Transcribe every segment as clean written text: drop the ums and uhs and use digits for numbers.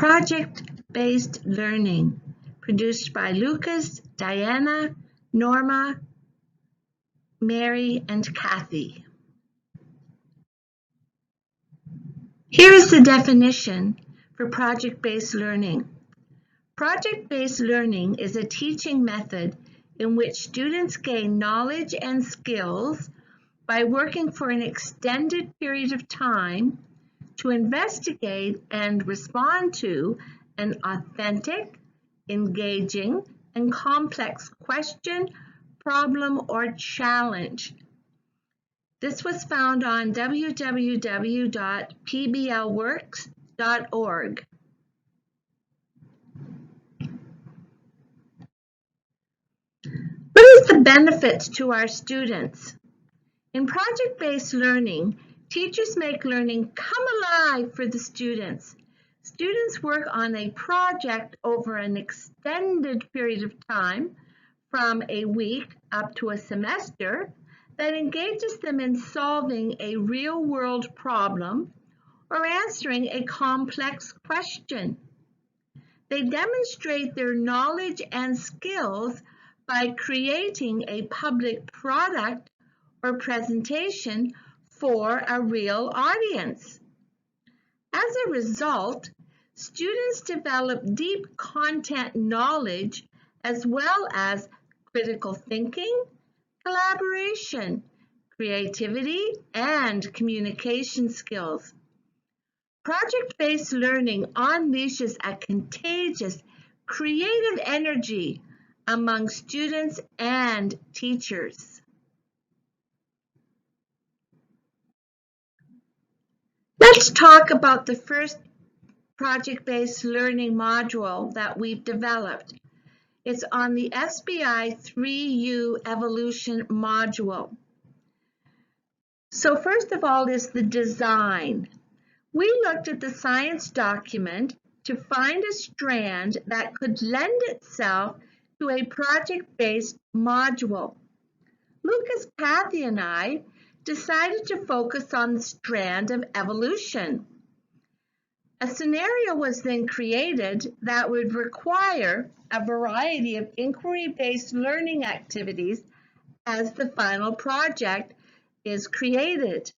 Project-based learning, produced by Lucas, Diana, Norma, Mary, and Kathy. Here is the definition for project-based learning. Project-based learning is a teaching method in which students gain knowledge and skills by working for an extended period of time to investigate and respond to an authentic, engaging, and complex question, problem, or challenge. This was found on www.pblworks.org. What is the benefits to our students? In project-based learning, teachers make learning come alive for the students. Students work on a project over an extended period of time, from a week up to a semester, that engages them in solving a real-world problem or answering a complex question. They demonstrate their knowledge and skills by creating a public product or presentation for a real audience. As a result, students develop deep content knowledge as well as critical thinking, collaboration, creativity, and communication skills. Project-based learning unleashes a contagious, creative energy among students and teachers. Let's talk about the first project-based learning module that we've developed. It's on the SBI 3U Evolution module. So first of all is the design. We looked at the science document to find a strand that could lend itself to a project-based module. Lucas, Kathy, and I decided to focus on the strand of evolution. A scenario was then created that would require a variety of inquiry-based learning activities as the final project is created.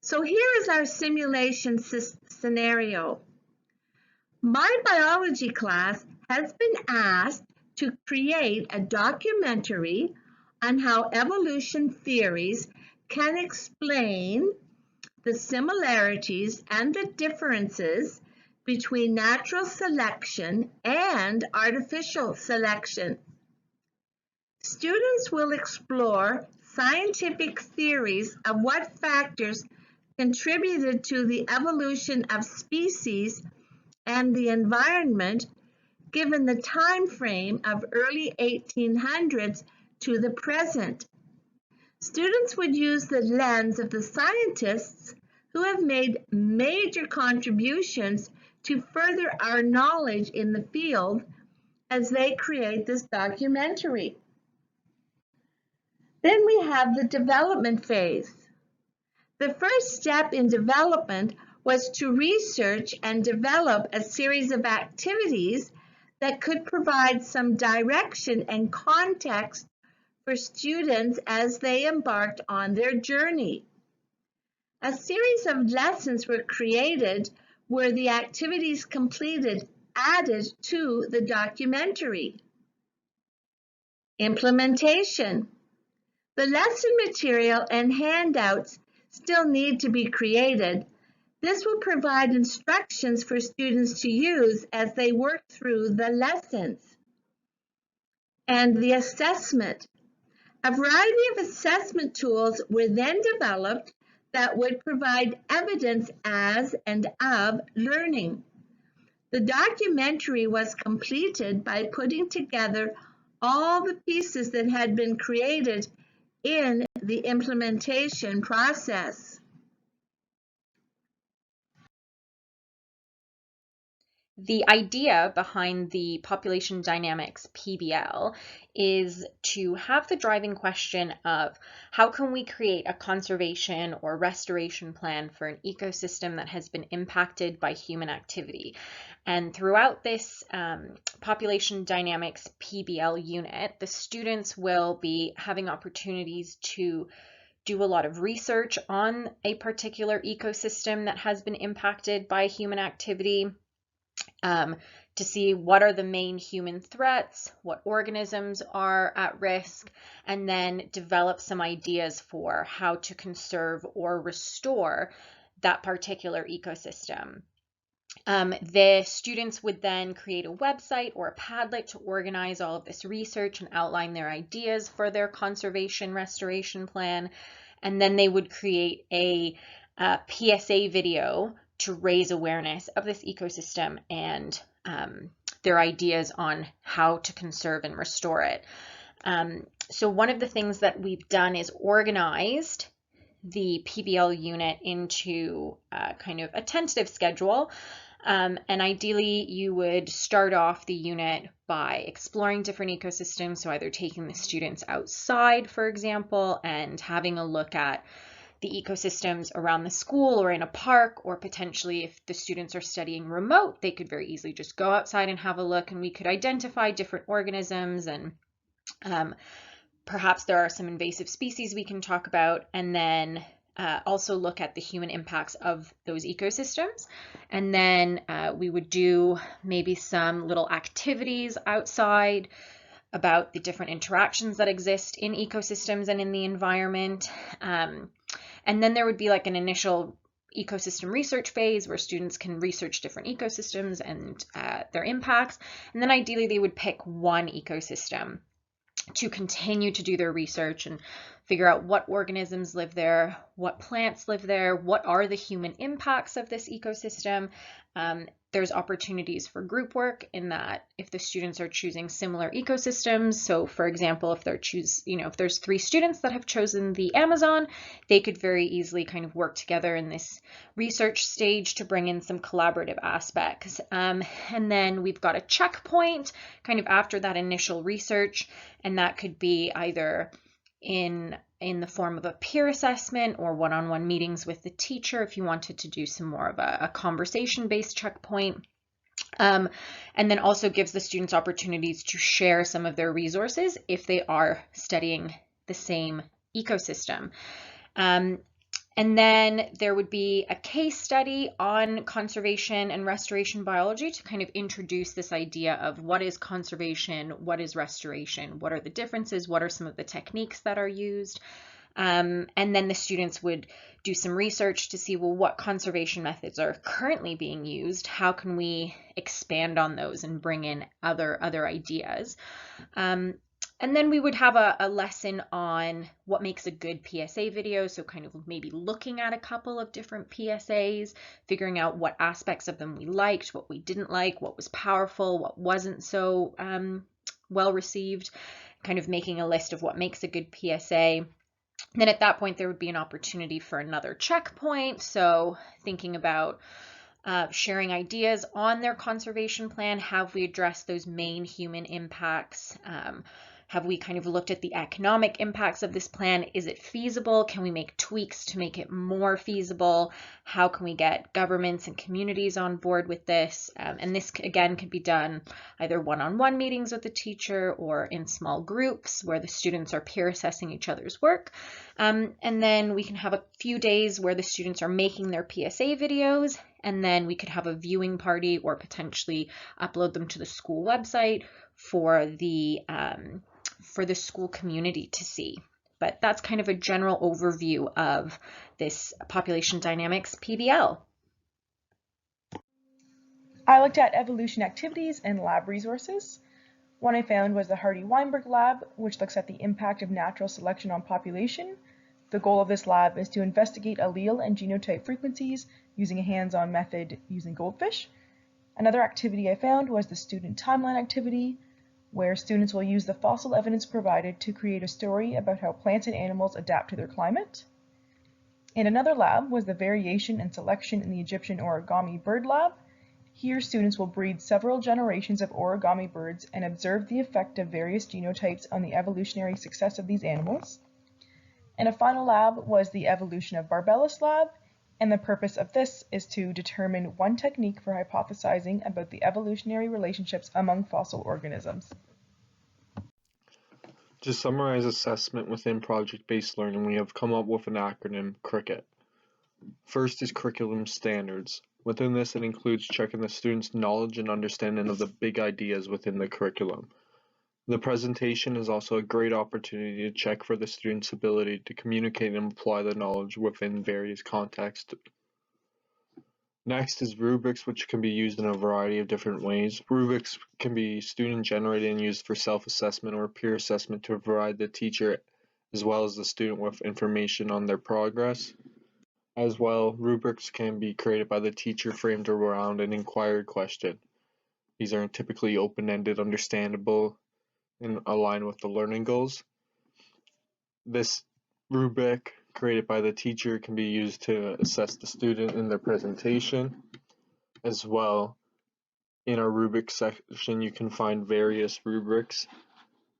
So here is our simulation scenario. My biology class has been asked to create a documentary on how evolution theories can explain the similarities and the differences between natural selection and artificial selection. Students will explore scientific theories of what factors contributed to the evolution of species and the environment given the time frame of early 1800s to the present. Students would use the lens of the scientists who have made major contributions to further our knowledge in the field as they create this documentary. Then we have the development phase. The first step in development was to research and develop a series of activities that could provide some direction and context for students as they embarked on their journey. A series of lessons were created where the activities completed added to the documentary. Implementation. The lesson material and handouts still need to be created. This will provide instructions for students to use as they work through the lessons. And the assessment. A variety of assessment tools were then developed that would provide evidence as and of learning. The documentary was completed by putting together all the pieces that had been created in the implementation process. The idea behind the Population Dynamics PBL is to have the driving question of how can we create a conservation or restoration plan for an ecosystem that has been impacted by human activity. And throughout this Population Dynamics PBL unit, the students will be having opportunities to do a lot of research on a particular ecosystem that has been impacted by human activity, to see what are the main human threats, what organisms are at risk, and then develop some ideas for how to conserve or restore that particular ecosystem. The students would then create a website or a Padlet to organize all of this research and outline their ideas for their conservation restoration plan. And then they would create a PSA video to raise awareness of this ecosystem and their ideas on how to conserve and restore it. So one of the things that we've done is organized the PBL unit into kind of a tentative schedule. And ideally, you would start off the unit by exploring different ecosystems. So either taking the students outside, for example, and having a look at the ecosystems around the school or in a park, or potentially if the students are studying remote, they could very easily just go outside and have a look, and we could identify different organisms, and perhaps there are some invasive species we can talk about, and then also look at the human impacts of those ecosystems. And then we would do maybe some little activities outside about the different interactions that exist in ecosystems and in the environment. And then there would be like an initial ecosystem research phase where students can research different ecosystems and their impacts. And then ideally they would pick one ecosystem to continue to do their research and figure out what organisms live there, what plants live there, what are the human impacts of this ecosystem. There's opportunities for group work in that if the students are choosing similar ecosystems, so for example, if if there's 3 students that have chosen the Amazon, they could very easily kind of work together in this research stage to bring in some collaborative aspects. And then we've got a checkpoint kind of after that initial research, and that could be either in the form of a peer assessment or one-on-one meetings with the teacher if you wanted to do some more of a conversation-based checkpoint. And then also gives the students opportunities to share some of their resources if they are studying the same ecosystem. And then there would be a case study on conservation and restoration biology to kind of introduce this idea of what is conservation, what is restoration, what are the differences, what are some of the techniques that are used. And then the students would do some research to see, well, what conservation methods are currently being used? How can we expand on those and bring in other ideas? And then we would have a lesson on what makes a good PSA video. So kind of maybe looking at a couple of different PSAs, figuring out what aspects of them we liked, what we didn't like, what was powerful, what wasn't so well received, kind of making a list of what makes a good PSA. Then at that point, there would be an opportunity for another checkpoint. So thinking about sharing ideas on their conservation plan. Have we addressed those main human impacts? Have we kind of looked at the economic impacts of this plan? Is it feasible? Can we make tweaks to make it more feasible? How can we get governments and communities on board with this? And this, again, could be done either one-on-one meetings with the teacher or in small groups where the students are peer assessing each other's work. And then we can have a few days where the students are making their PSA videos, and then we could have a viewing party or potentially upload them to the school website for the school community to see. But that's kind of a general overview of this Population Dynamics PBL. I looked at evolution activities and lab resources. One I found was the Hardy-Weinberg lab, which looks at the impact of natural selection on population. The goal of this lab is to investigate allele and genotype frequencies using a hands-on method using goldfish. Another activity I found was the student timeline activity, where students will use the fossil evidence provided to create a story about how plants and animals adapt to their climate. And another lab was the variation and selection in the Egyptian origami bird lab. Here, students will breed several generations of origami birds and observe the effect of various genotypes on the evolutionary success of these animals. And a final lab was the evolution of Barbellus lab, and the purpose of this is to determine one technique for hypothesizing about the evolutionary relationships among fossil organisms. To summarize assessment within project-based learning, we have come up with an acronym, CRICKET. First is curriculum standards. Within this, it includes checking the students' knowledge and understanding of the big ideas within the curriculum. The presentation is also a great opportunity to check for the students' ability to communicate and apply the knowledge within various contexts. Next is rubrics, which can be used in a variety of different ways. Rubrics can be student-generated and used for self-assessment or peer assessment to provide the teacher as well as the student with information on their progress. As well, rubrics can be created by the teacher framed around an inquiry question. These are typically open-ended, understandable, and align with the learning goals. This rubric created by the teacher can be used to assess the student in their presentation. As well, in our rubric section, you can find various rubrics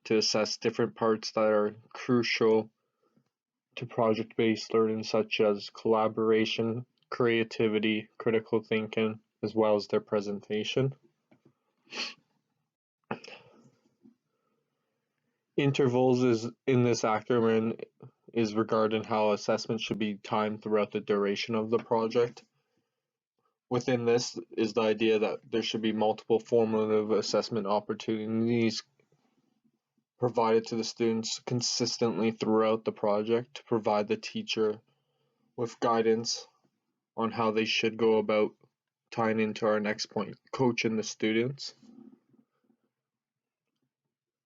to assess different parts that are crucial to project-based learning, such as collaboration, creativity, critical thinking, as well as their presentation. Intervals is in this acronym is regarding how assessment should be timed throughout the duration of the project. Within this is the idea that there should be multiple formative assessment opportunities provided to the students consistently throughout the project to provide the teacher with guidance on how they should go about tying into our next point, coaching the students.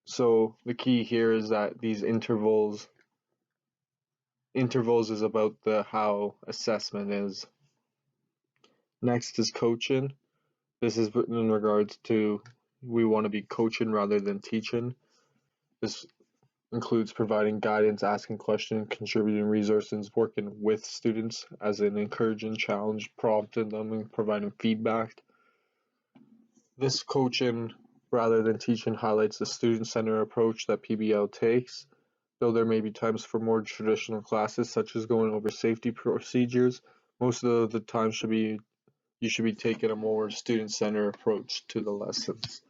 So the key here is that these intervals is about the how assessment is. Next is coaching. This is in regards to we want to be coaching rather than teaching. This includes providing guidance, asking questions, contributing resources, working with students as an encouraging challenge, prompting them and providing feedback. This coaching rather than teaching highlights the student-centered approach that PBL takes. Though there may be times for more traditional classes such as going over safety procedures, most of the time you should be taking a more student-centered approach to the lessons.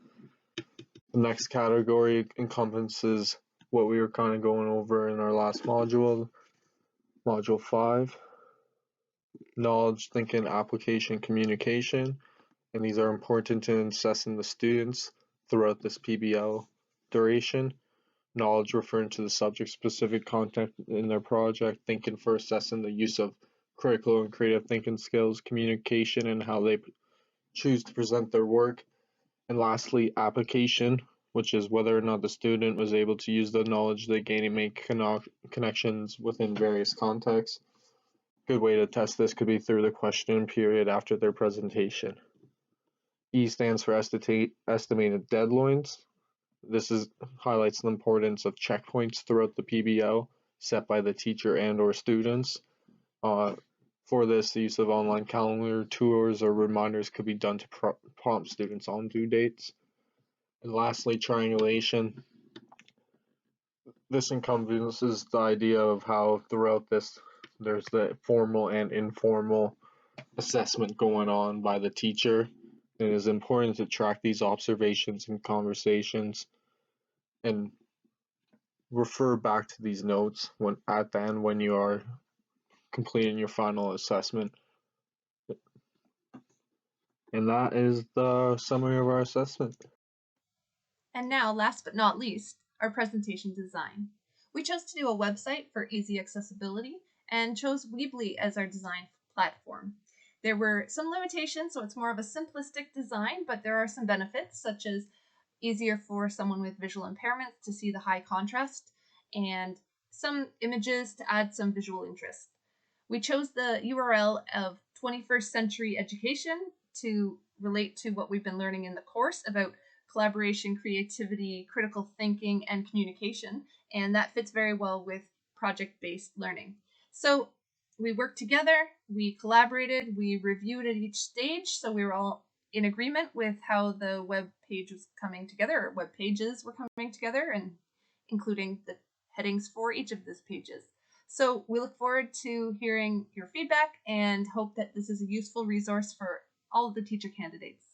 The next category encompasses what we were kind of going over in our last module, Module 5, knowledge, thinking, application, communication, and these are important in assessing the students throughout this PBL duration. Knowledge referring to the subject-specific content in their project, thinking for assessing the use of critical and creative thinking skills, communication and how they choose to present their work, and lastly, application, which is whether or not the student was able to use the knowledge they gain and make connections within various contexts. Good way to test this could be through the question period after their presentation. E stands for estimated deadlines. This highlights the importance of checkpoints throughout the PBL set by the teacher and or students. For this, the use of online calendar tours or reminders could be done to prompt students on due dates. And lastly, triangulation. This encompasses the idea of how throughout this there's the formal and informal assessment going on by the teacher. It is important to track these observations and conversations and refer back to these notes at the end when you are completing your final assessment. And that is the summary of our assessment. And now, last but not least, our presentation design. We chose to do a website for easy accessibility and chose Weebly as our design platform. There were some limitations, so it's more of a simplistic design, but there are some benefits, such as easier for someone with visual impairments to see the high contrast and some images to add some visual interest. We chose the URL of 21st Century Education to relate to what we've been learning in the course about collaboration, creativity, critical thinking, and communication, and that fits very well with project-based learning. So we worked together, we collaborated, we reviewed at each stage, so we were all in agreement with how the web page was coming together, or web pages were coming together, and including the headings for each of these pages. So we look forward to hearing your feedback and hope that this is a useful resource for all of the teacher candidates.